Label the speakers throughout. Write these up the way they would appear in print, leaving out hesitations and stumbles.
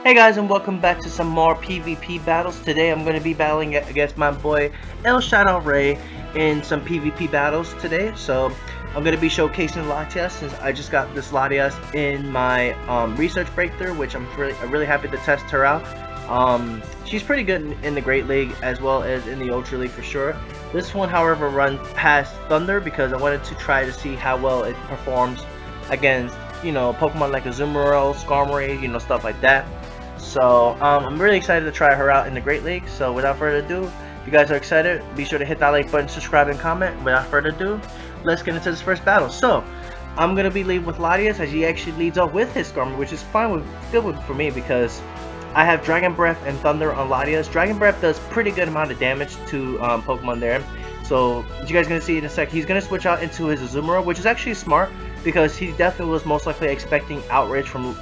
Speaker 1: Hey guys, and welcome back to some more PvP battles. Today I'm going to be battling against my boy El Shadow Ray in some PvP battles today. So I'm going to be showcasing Latias since I just got this Latias in my research breakthrough, which I'm really happy to test her out. She's pretty good in the Great League as well as in the Ultra League for sure. This one, however, runs past Thunder because I wanted to try to see how well it performs against, you know, Pokemon like Azumarill, Skarmory, stuff like that. So I'm really excited to try her out in the Great League. So without further ado, if you guys are excited, be sure to hit that like button, subscribe, and comment. Without further ado, let's get into this first battle. So I'm gonna be leading with Latias as he actually leads off with his Skarmory, which is good for me because I have Dragon Breath and Thunder on Latias. Dragon Breath does pretty good amount of damage to Pokemon there. So you guys gonna see in a sec, he's gonna switch out into his Azumarill, which is actually smart because he definitely was most likely expecting Outrage from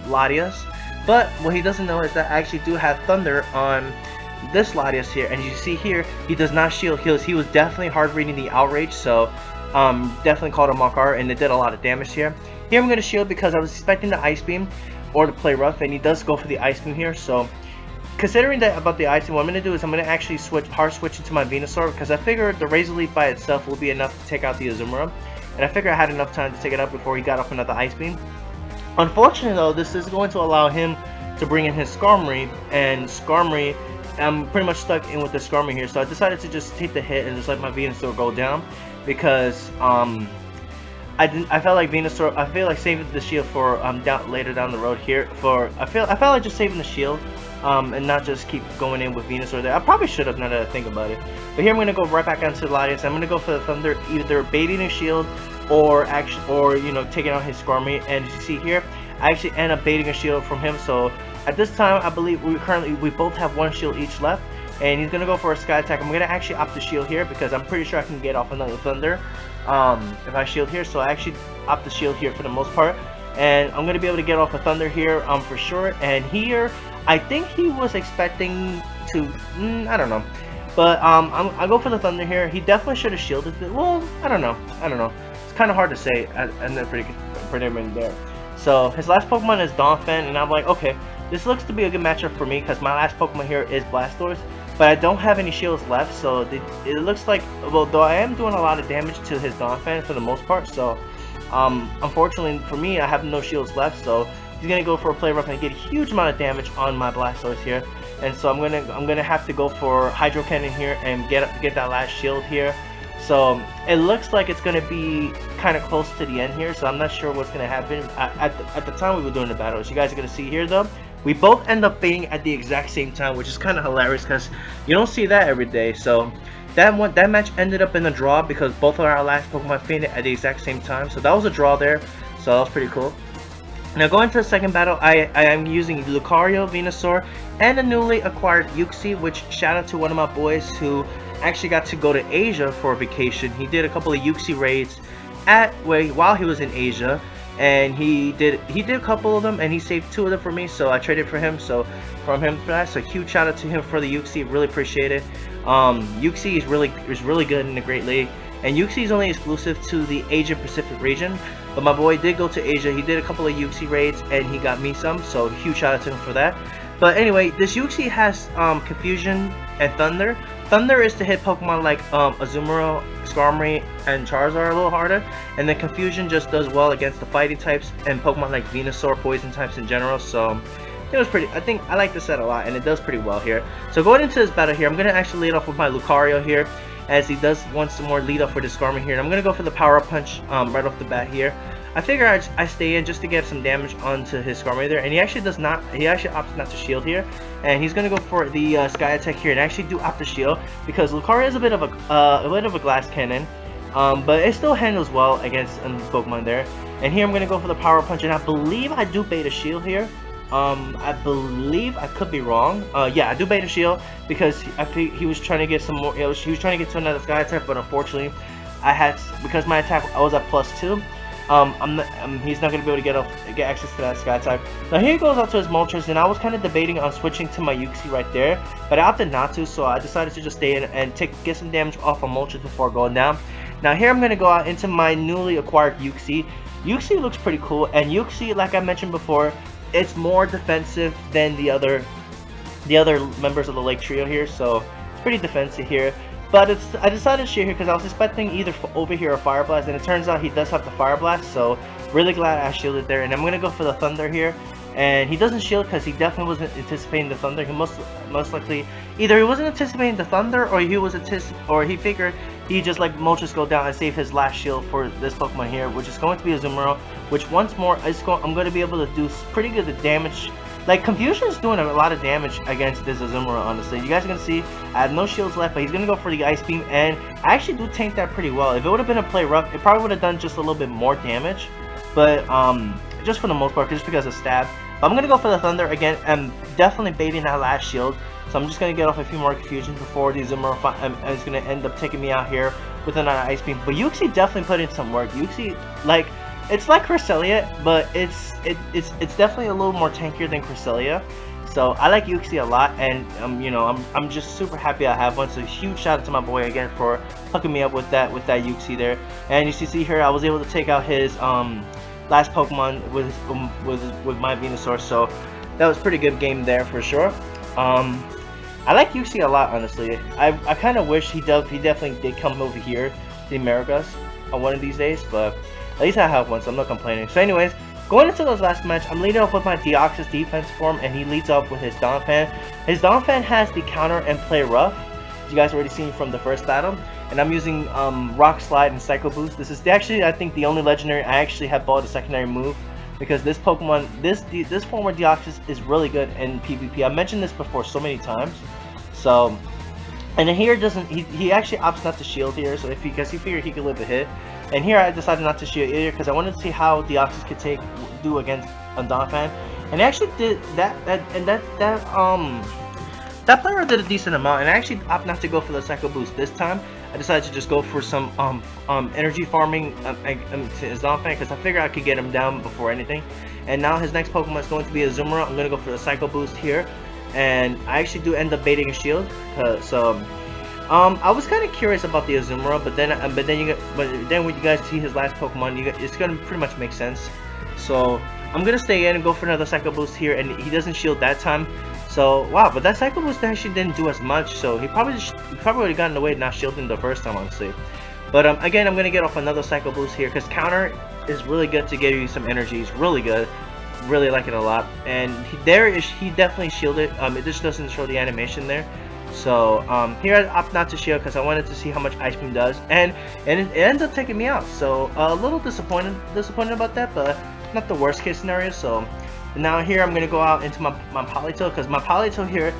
Speaker 1: Latias. But what he doesn't know is that I actually do have Thunder on this Latias here, and you see here he does not shield. He was definitely hard reading the Outrage, so definitely called him off guard, and it did a lot of damage here. Here I'm going to shield because I was expecting the Ice Beam or to play rough, and he does go for the Ice Beam here. So considering that about the Ice Beam, what I'm going to do is I'm going to actually hard switch into my Venusaur because I figured the Razor Leaf by itself will be enough to take out the Azumarill, and I figured I had enough time to take it out before he got off another Ice Beam. Unfortunately though, this is going to allow him to bring in his Skarmory, and Skarmory, I'm pretty much stuck in with the Skarmory here, so I decided to just take the hit and just let my Venusaur go down because I felt like Venusaur, I feel like saving the shield for later down the road here. I felt like just saving the shield and not just keep going in with Venusaur there. I probably should have, now that I think about it. But here I'm gonna go right back onto Latias. I'm gonna go for the Thunder, either baiting his shield or taking out his Skarmory. And as you see here, I actually end up baiting a shield from him. So at this time, I believe we both have one shield each left, and he's gonna go for a Sky Attack. I'm gonna actually opt the shield here because I'm pretty sure I can get off another Thunder if I shield here. So I actually opt the shield here for the most part, and I'm gonna be able to get off a Thunder here for sure. And here, I think he was expecting to, I don't know, but I'll go for the Thunder here. He definitely should have shielded it. Well, I don't know. It's kind of hard to say and then predicament there. So his last Pokemon is Donphan, and I'm like, okay, this looks to be a good matchup for me because my last Pokemon here is Blastoise, but I don't have any shields left. So it looks like, well, though I am doing a lot of damage to his Donphan for the most part. So unfortunately for me, I have no shields left. So he's gonna go for a play rough and get a huge amount of damage on my Blastoise here. And so I'm gonna have to go for Hydro Cannon here and get that last shield here. So it looks like it's gonna be kind of close to the end here. So I'm not sure what's gonna happen at the time we were doing the battle. As you guys are gonna see here though, we both end up baiting at the exact same time, which is kind of hilarious because you don't see that every day. So that match ended up in a draw because both of our last Pokemon fainted at the exact same time. So that was a draw there. So that was pretty cool. Now going to the second battle, I am using Lucario, Venusaur, and a newly acquired Uxie, which shout out to one of my boys who actually got to go to Asia for a vacation. He did a couple of Uxie raids while he was in Asia, and he did a couple of them, and he saved 2 of them for me, so I traded for him. So from him for that, so huge shout out to him for the Uxie, really appreciate it. Uxie is really good in the Great League, and Uxie is only exclusive to the Asia Pacific region. But my boy did go to Asia. He did a couple of Uxie raids, and he got me some. So huge shout out to him for that. But anyway, this Uxie has Confusion and Thunder. Thunder is to hit Pokemon like Azumarill, Skarmory, and Charizard a little harder, and then Confusion just does well against the fighting types and Pokemon like Venusaur, poison types in general. So it was pretty. I think I like this set a lot, and it does pretty well here. So going into this battle here, I'm gonna actually lead off with my Lucario here, as he does want some more lead off for the Skarmory here. And I'm gonna go for the Power Up Punch right off the bat here. I figure I stay in just to get some damage onto his Skarmory there, and he actually does not. He actually opts not to shield here, and he's gonna go for the Sky Attack here, and actually do opt to shield because Lucario is a bit of a glass cannon, but it still handles well against Pokemon there. And here I'm gonna go for the Power Punch, and I believe I do bait a shield here. I believe, I could be wrong. Yeah, I do bait a shield because I think he was trying to get some more. He was trying to get to another Sky Attack, but unfortunately, because my attack I was at +2. He's not going to be able to get access to that Sky Type. Now here he goes out to his Moltres, and I was kind of debating on switching to my Uxie right there, but I opted not to, so I decided to just stay in and get some damage off of Moltres before going down. Now here I'm going to go out into my newly acquired Uxie. Uxie looks pretty cool, and Uxie, like I mentioned before, it's more defensive than the other members of the Lake Trio here, so it's pretty defensive here. But I decided to share here because I was expecting either Overhear or Fire Blast, and it turns out he does have the Fire Blast, so really glad I shielded there. And I'm gonna go for the Thunder here, and he doesn't shield because he definitely wasn't anticipating the Thunder. He most likely either he wasn't anticipating the Thunder, or he figured he just like Moltres go down and save his last shield for this Pokemon here, which is going to be a Azumarill, which once more I'm going to be able to do pretty good damage. Like, Confusion is doing a lot of damage against this Azumarill, honestly. You guys are going to see, I have no shields left, but he's going to go for the Ice Beam, and I actually do tank that pretty well. If it would have been a play rough, it probably would have done just a little bit more damage, but just for the most part, just because of stab. But I'm going to go for the Thunder again. I'm definitely baiting that last shield, so I'm just going to get off a few more Confusions before the Azumarill is going to end up taking me out here with another Ice Beam. But Uxie definitely put in some work. Uxie, like, it's like Cresselia, but it's definitely a little more tankier than Cresselia. So I like Uxie a lot, and you know, I'm just super happy I have one. So huge shout out to my boy again for hooking me up with that Uxie there. And you see here, I was able to take out his last Pokemon with my Venusaur, so that was a pretty good game there for sure. I like Uxie a lot, honestly. I kind of wish he definitely did come over here to the Americas on one of these days, but at least I have one, so I'm not complaining. So anyways, going into those last match, I'm leading off with my Deoxys defense form, and he leads off with his Donphan. His Donphan has the counter and play rough. You guys already seen from the first battle. And I'm using Rock Slide and Psycho Boost. This is actually, I think, the only legendary I actually have bought a secondary move, because this Pokemon, this form of Deoxys is really good in PvP. I've mentioned this before so many times. So, and here he actually opts not to shield here, so because he figured he could live a hit. And here I decided not to shield either because I wanted to see how Deoxys could do against a Donphan. And I actually did that player did a decent amount, and I actually opted not to go for the Psycho Boost this time. I decided to just go for some energy farming to his Donphan because I figured I could get him down before anything. And now his next Pokemon is going to be a Azumarill. I'm going to go for the Psycho Boost here, and I actually do end up baiting a shield. I was kind of curious about the Azumarill, but then when you guys see his last Pokemon, it's gonna pretty much make sense. So I'm gonna stay in and go for another Psycho Boost here, and he doesn't shield that time. So wow, but that Psycho Boost actually didn't do as much. So he probably would have gotten away not shielding the first time, honestly. But again, I'm gonna get off another Psycho Boost here because counter is really good to give you some energy. It's really good. Really like it a lot. And he definitely shielded. It just doesn't show the animation there. So here I opt not to shield because I wanted to see how much Ice Beam does, and it ends up taking me out. So a little disappointed about that, but not the worst case scenario. So now here I'm gonna go out into my Politoed, because my Politoed here,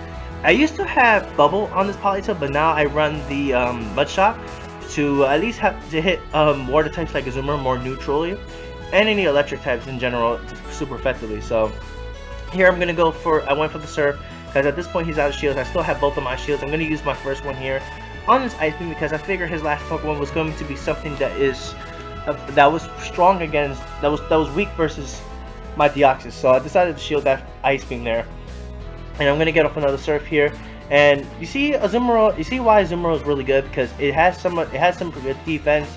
Speaker 1: I used to have Bubble on this Politoed, but now I run the Mud Shot to at least have to hit water types like Azumarill more neutrally, and any electric types in general super effectively. So here I'm gonna go for, I went for the Surf, because at this point he's out of shields. I still have both of my shields. I'm going to use my first one here on this Ice Beam because I figured his last Pokemon was going to be something that was strong against, that was weak versus my Deoxys. So I decided to shield that Ice Beam there. And I'm going to get off another Surf here. And you see Azumarill, you see why Azumarill is really good, because it has some good defense,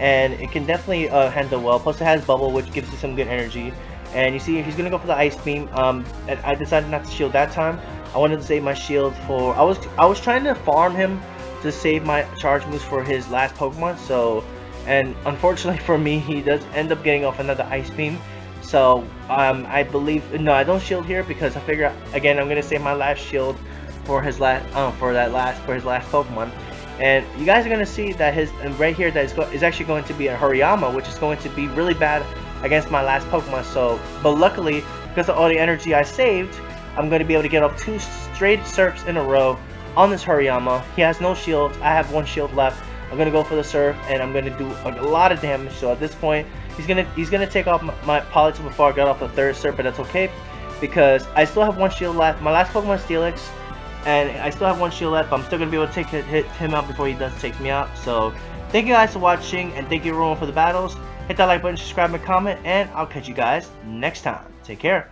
Speaker 1: and it can definitely handle well. Plus it has Bubble, which gives you some good energy. And you see he's gonna go for the Ice Beam. And I decided not to shield that time. I wanted to save my shield for, I was trying to farm him to save my charge moves for his last Pokemon. So, and unfortunately for me, he does end up getting off another Ice Beam. So I believe, no, I don't shield here because I figure again I'm gonna save my last shield for his last Pokemon. And you guys are gonna see that his right here that is actually going to be a Hariyama, which is going to be really bad against my last Pokemon. So, but luckily, because of all the energy I saved, I'm going to be able to get off 2 straight Surfs in a row on this Hariyama. He has no shields. I have 1 shield left. I'm going to go for the Surf, and I'm going to do a lot of damage. So at this point, he's gonna take off my Politoed before I got off the 3rd Surf, but that's okay because I still have 1 shield left. My last Pokemon is Steelix, and I still have 1 shield left, but I'm still going to be able to hit him out before he does take me out. So thank you guys for watching, and thank you everyone for the battles. Hit that like button, subscribe, and comment, and I'll catch you guys next time. Take care.